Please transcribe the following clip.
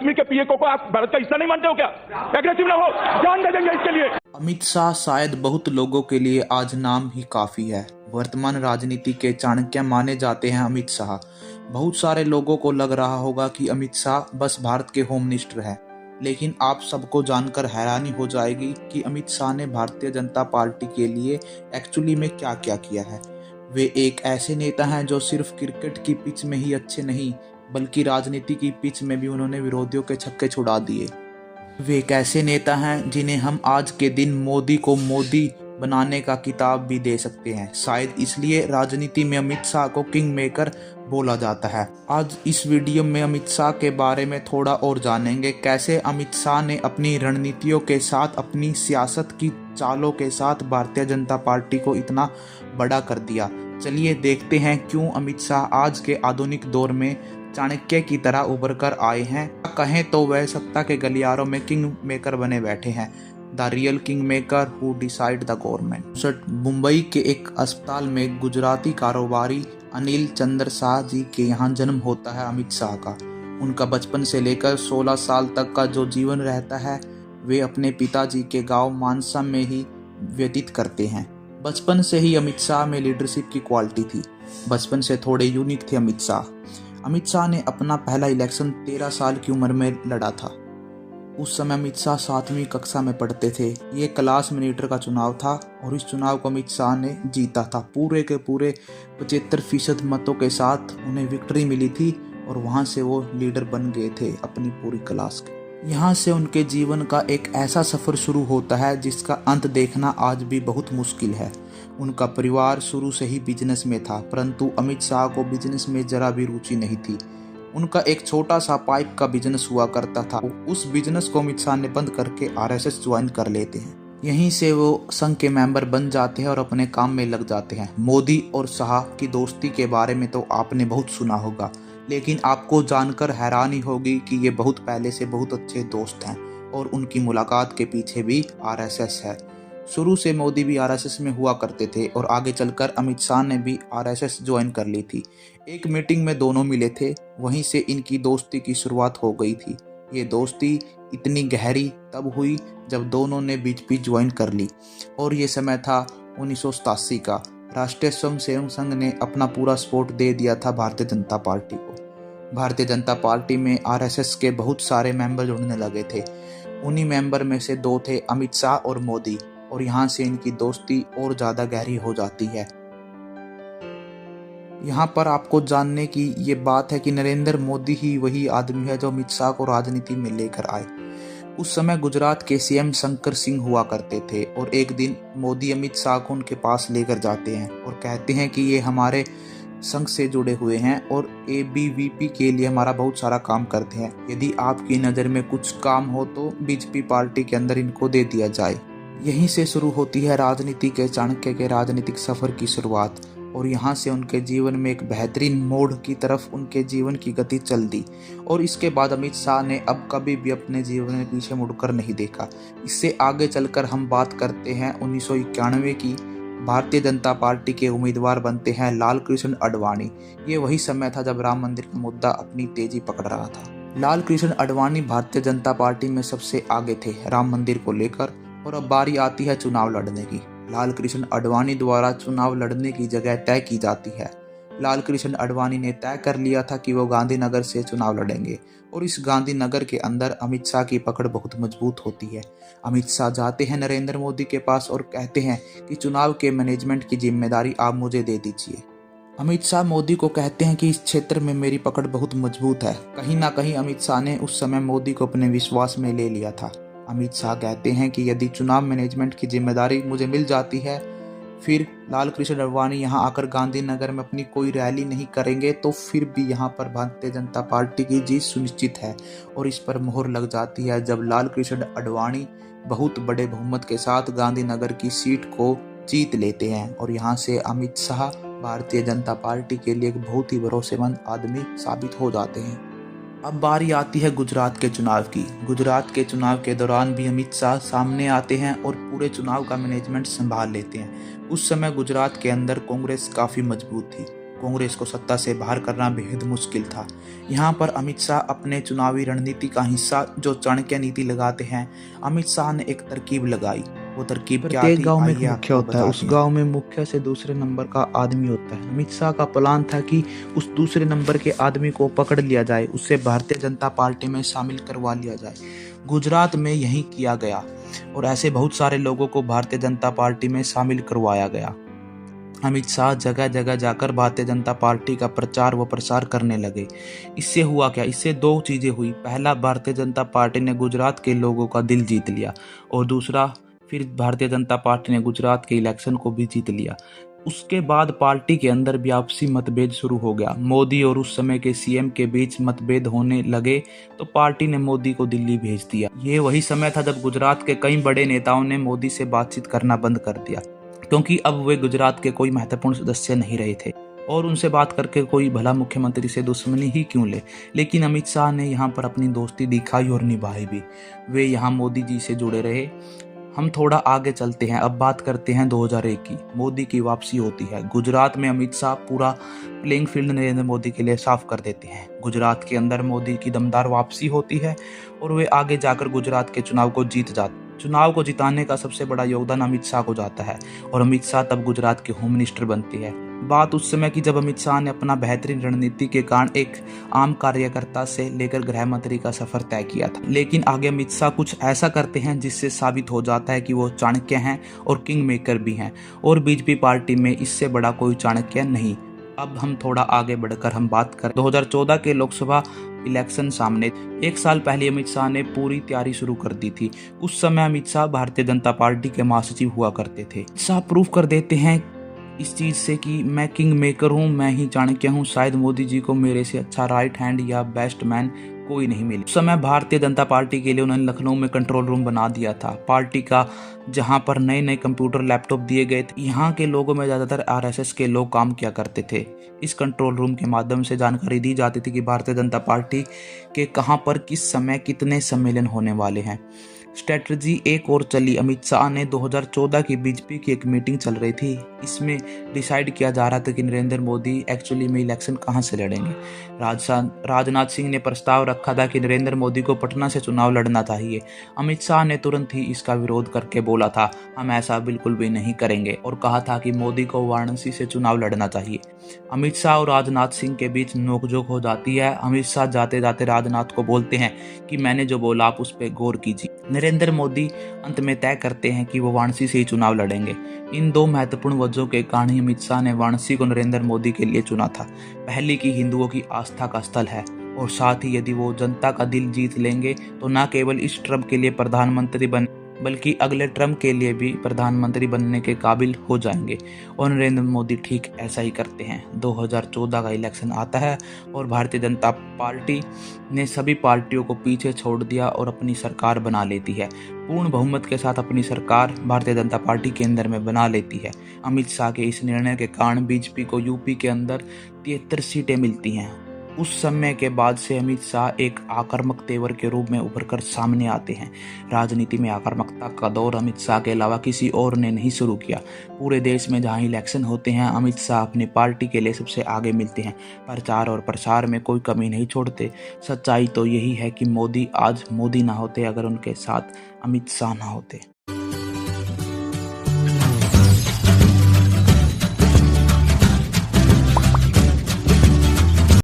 कश्मीर के पीए को आप भारत का हिस्सा नहीं मानते हो क्या? एग्रेसिव ना हो, जान दे देंगे इसके लिए। अमित शाह शायद बहुत लोगों के लिए आज नाम ही काफी है। वर्तमान राजनीति के चाणक्य माने जाते हैं अमित शाह। बहुत सारे लोगों को लग रहा होगा कि अमित शाह बस भारत के होम मिनिस्टर हैं, लेकिन आप सबको जानकर हैरानी हो जाएगी कि अमित शाह ने भारतीय जनता पार्टी के लिए एक्चुअली में क्या क्या किया है। वे एक ऐसे नेता हैं जो सिर्फ क्रिकेट की पिच में ही अच्छे नहीं, बल्कि राजनीति की पिच में भी उन्होंने विरोधियों के छक्के छुड़ा दिए। वे एक ऐसे नेता हैं जिन्हें हम आज के दिन मोदी को मोदी बनाने का किताब भी दे सकते हैं। शायद इसलिए राजनीति में अमित शाह को किंग मेकर बोला जाता है। आज इस वीडियो में अमित शाह के बारे में थोड़ा और जानेंगे, कैसे अमित शाह ने अपनी रणनीतियों के साथ, अपनी सियासत की चालों के साथ भारतीय जनता पार्टी को इतना बड़ा कर दिया। चलिए देखते हैं क्यों अमित शाह आज के आधुनिक दौर में चाणक्य की तरह उभर कर आए हैं। कहें तो वह सत्ता के गलियारों में किंग मेकर बने बैठे हैं, the real king maker who decide the government. Mumbai के एक अस्पताल में गुजराती कारोबारी अनिल चंद्र शाह जी के यहाँ जन्म होता है अमित शाह का। उनका बचपन से लेकर 16 साल तक का जो जीवन रहता है वे अपने पिताजी के गांव मानसा में ही व्यतीत करते हैं। बचपन से ही अमित शाह में लीडरशिप की क्वालिटी थी। बचपन से थोड़े यूनिक थे अमित शाह। अमित शाह ने अपना पहला इलेक्शन 13 साल की उम्र में लड़ा था। उस समय अमित शाह 7वीं कक्षा में पढ़ते थे। ये क्लास मॉनिटर का चुनाव था और इस चुनाव को अमित शाह ने जीता था। पूरे के पूरे 75% मतों के साथ उन्हें विक्ट्री मिली थी और वहाँ से वो लीडर बन गए थे अपनी पूरी क्लास के। यहाँ से उनके जीवन का एक ऐसा सफ़र शुरू होता है जिसका अंत देखना आज भी बहुत मुश्किल है। उनका परिवार शुरू से ही बिजनेस में था, परंतु अमित शाह को बिजनेस में जरा भी रुचि नहीं थी। उनका एक छोटा सा पाइप का बिजनेस हुआ करता था। उस बिजनेस को अमित शाह ने बंद करके आरएसएस ज्वाइन कर लेते हैं। यहीं से वो संघ के मेंबर बन जाते हैं और अपने काम में लग जाते हैं। मोदी और शाह की दोस्ती के बारे में तो आपने बहुत सुना होगा, लेकिन आपको जानकर हैरानी होगी कि ये बहुत पहले से बहुत अच्छे दोस्त हैं और उनकी मुलाकात के पीछे भी आरएसएस है। शुरू से मोदी भी आरएसएस में हुआ करते थे और आगे चलकर अमित शाह ने भी आरएसएस ज्वाइन कर ली थी। एक मीटिंग में दोनों मिले थे, वहीं से इनकी दोस्ती की शुरुआत हो गई थी। ये दोस्ती इतनी गहरी तब हुई जब दोनों ने बीजेपी ज्वाइन कर ली और ये समय था 1987 का। राष्ट्रीय स्वयंसेवक संघ ने अपना पूरा सपोर्ट दे दिया था भारतीय जनता पार्टी को। भारतीय जनता पार्टी में आरएसएस के बहुत सारे मेंबर जुड़ने लगे थे। उन्हीं मेंबर में से 2 थे अमित शाह और मोदी, और यहाँ से इनकी दोस्ती और ज़्यादा गहरी हो जाती है। यहाँ पर आपको जानने की ये बात है कि नरेंद्र मोदी ही वही आदमी है जो अमित शाह को राजनीति में लेकर आए। उस समय गुजरात के सीएम शंकर सिंह हुआ करते थे और एक दिन मोदी अमित शाह को उनके पास लेकर जाते हैं और कहते हैं कि ये हमारे संघ से जुड़े हुए हैं और एबीवीपी के लिए हमारा बहुत सारा काम करते हैं। यदि आपकी नज़र में कुछ काम हो तो बीजेपी पार्टी के अंदर इनको दे दिया जाए। यहीं से शुरू होती है राजनीति के चाणक्य के राजनीतिक सफर की शुरुआत और यहाँ से उनके जीवन में एक बेहतरीन मोड़ की तरफ उनके जीवन की गति चल दी। और इसके बाद अमित शाह ने अब कभी भी अपने जीवन में पीछे मुड़कर नहीं देखा। इससे आगे चलकर हम बात करते हैं 1991 की। भारतीय जनता पार्टी के उम्मीदवार बनते हैं लाल कृष्ण आडवाणी। ये वही समय था जब राम मंदिर का मुद्दा अपनी तेजी पकड़ रहा था। लाल कृष्ण आडवाणी भारतीय जनता पार्टी में सबसे आगे थे राम मंदिर को लेकर। और अब बारी आती है चुनाव लड़ने की। लाल कृष्ण आडवाणी द्वारा चुनाव लड़ने की जगह तय की जाती है। लाल कृष्ण आडवाणी ने तय कर लिया था कि वो गांधीनगर से चुनाव लड़ेंगे और इस गांधीनगर के अंदर अमित शाह की पकड़ बहुत मजबूत होती है। अमित शाह जाते हैं नरेंद्र मोदी के पास और कहते हैं कि चुनाव के मैनेजमेंट की जिम्मेदारी आप मुझे दे दीजिए। अमित शाह मोदी को कहते हैं कि इस क्षेत्र में मेरी पकड़ बहुत मजबूत है। कहीं ना कहीं अमित शाह ने उस समय मोदी को अपने विश्वास में ले लिया था। अमित शाह कहते हैं कि यदि चुनाव मैनेजमेंट की जिम्मेदारी मुझे मिल जाती है, फिर लाल कृष्ण आडवाणी यहाँ आकर गांधीनगर में अपनी कोई रैली नहीं करेंगे तो फिर भी यहाँ पर भारतीय जनता पार्टी की जीत सुनिश्चित है। और इस पर मोहर लग जाती है जब लाल कृष्ण आडवाणी बहुत बड़े बहुमत के साथ गांधीनगर की सीट को जीत लेते हैं और यहाँ से अमित शाह भारतीय जनता पार्टी के लिए एक बहुत ही भरोसेमंद आदमी साबित हो जाते हैं। अब बारी आती है गुजरात के चुनाव की। गुजरात के चुनाव के दौरान भी अमित शाह सामने आते हैं और पूरे चुनाव का मैनेजमेंट संभाल लेते हैं। उस समय गुजरात के अंदर कांग्रेस काफ़ी मजबूत थी। कांग्रेस को सत्ता से बाहर करना बेहद मुश्किल था। यहाँ पर अमित शाह अपने चुनावी रणनीति का हिस्सा जो चाणक्य नीति लगाते हैं, अमित शाह ने एक तरकीब लगाई। वो तरकीब क्या थी? गांव में एक आइए मुखिया आपको होता है, उस बताते हैं। गांव में मुखिया से दूसरे नंबर का आदमी होता है। अमित शाह का प्लान था कि उस दूसरे नंबर के आदमी को पकड़ लिया जाए, उससे भारतीय जनता पार्टी में शामिल करवा लिया जाए। गुजरात में यही किया गया और ऐसे बहुत सारे लोगों को भारतीय जनता पार्टी में शामिल करवाया गया। अमित शाह जगह जगह जाकर भारतीय जनता पार्टी का प्रचार व प्रसार करने लगे। इससे हुआ क्या? इससे दो चीज़ें हुई। पहला, भारतीय जनता पार्टी ने गुजरात के लोगों का दिल जीत लिया और दूसरा, फिर भारतीय जनता पार्टी ने गुजरात के इलेक्शन को भी जीत लिया। उसके बाद पार्टी के अंदर भी आपसी मतभेद शुरू हो गया। मोदी और उस समय के सीएम के बीच मतभेद होने लगे तो पार्टी ने मोदी को दिल्ली भेज दिया। ये वही समय था जब गुजरात के कई बड़े नेताओं ने मोदी से बातचीत करना बंद कर दिया, क्योंकि अब वे गुजरात के कोई महत्वपूर्ण सदस्य नहीं रहे थे और उनसे बात करके कोई भला मुख्यमंत्री से दुश्मनी ही क्यों ले। लेकिन अमित शाह ने यहाँ पर अपनी दोस्ती दिखाई और निभाई भी। वे यहाँ मोदी जी से जुड़े रहे। हम थोड़ा आगे चलते हैं, अब बात करते हैं 2001 की। मोदी की वापसी होती है। गुजरात में अमित शाह पूरा प्लेइंग फील्ड नरेंद्र मोदी के लिए साफ कर देते हैं। गुजरात के अंदर मोदी की दमदार वापसी होती है और वे आगे जाकर गुजरात के चुनाव को जीत जाते। चुनाव को जिताने का सबसे बड़ा योगदान अमित शाह को जाता है और अमित शाह तब गुजरात के होम मिनिस्टर बनते हैं। बात उस समय की जब अमित शाह ने अपना बेहतरीन रणनीति के कारण एक आम कार्यकर्ता से लेकर गृह मंत्री का सफर तय किया था। लेकिन आगे अमित शाह कुछ ऐसा करते हैं जिससे साबित हो जाता है कि वो चाणक्य हैं और किंग मेकर भी हैं और बीजेपी पार्टी में इससे बड़ा कोई चाणक्य नहीं। अब हम थोड़ा आगे बढ़कर हम बात करें 2014 के लोकसभा इलेक्शन सामने। एक साल पहले अमित शाह ने पूरी तैयारी शुरू कर दी थी। उस समय अमित शाह भारतीय जनता पार्टी के महासचिव हुआ करते थे। शाह प्रूव कर देते हैं इस चीज से कि मैं किंग मेकर हूँ, मैं ही चाणक्य हूँ। शायद मोदी जी को मेरे से अच्छा राइट हैंड या बेस्ट मैन कोई नहीं मिले। उस समय भारतीय जनता पार्टी के लिए उन्होंने लखनऊ में कंट्रोल रूम बना दिया था पार्टी का, जहां पर नए नए कंप्यूटर लैपटॉप दिए गए थे। यहाँ के लोगों में ज़्यादातर आरएसएस के लोग काम किया करते थे। इस कंट्रोल रूम के माध्यम से जानकारी दी जाती थी कि भारतीय जनता पार्टी के कहाँ पर किस समय कितने सम्मेलन होने वाले हैं। स्ट्रेटजी एक और चली। अमित शाह ने 2014 की बीजेपी की एक मीटिंग चल रही थी। इसमें डिसाइड किया जा रहा था कि नरेंद्र मोदी एक्चुअली में इलेक्शन कहां से लड़ेंगे। राजनाथ सिंह ने प्रस्ताव रखा था कि नरेंद्र मोदी को पटना से चुनाव लड़ना चाहिए। अमित शाह ने तुरंत ही इसका विरोध करके बोला था, हम ऐसा बिल्कुल भी नहीं करेंगे, और कहा था कि मोदी को वाराणसी से चुनाव लड़ना चाहिए। अमित शाह और राजनाथ सिंह के बीच नोकझोंक हो जाती है। अमित शाह जाते जाते राजनाथ को बोलते हैं कि मैंने जो बोला आप उस पर गौर कीजिए। नरेंद्र मोदी अंत में तय करते हैं कि वो वाराणसी से ही चुनाव लड़ेंगे। इन दो महत्वपूर्ण वजहों के कारण ही अमित शाह ने वाराणसी को नरेंद्र मोदी के लिए चुना था। पहली की हिंदुओं की आस्था का स्थल है और साथ ही यदि वो जनता का दिल जीत लेंगे तो न केवल इस ट्रम्प के लिए प्रधानमंत्री बल्कि अगले ट्रम्प के लिए भी प्रधानमंत्री बनने के काबिल हो जाएंगे। और नरेंद्र मोदी ठीक ऐसा ही करते हैं। 2014 का इलेक्शन आता है और भारतीय जनता पार्टी ने सभी पार्टियों को पीछे छोड़ दिया और अपनी सरकार बना लेती है। पूर्ण बहुमत के साथ अपनी सरकार भारतीय जनता पार्टी के अंदर में बना लेती है। अमित शाह के इस निर्णय के कारण बीजेपी को यूपी के अंदर 73 सीटें मिलती हैं। उस समय के बाद से अमित शाह एक आक्रामक तेवर के रूप में उभरकर सामने आते हैं। राजनीति में आक्रामकता का दौर अमित शाह के अलावा किसी और ने नहीं शुरू किया। पूरे देश में जहां इलेक्शन होते हैं अमित शाह अपनी पार्टी के लिए सबसे आगे मिलते हैं। प्रचार और प्रसार में कोई कमी नहीं छोड़ते। सच्चाई तो यही है कि मोदी आज मोदी ना होते अगर उनके साथ अमित शाह ना होते।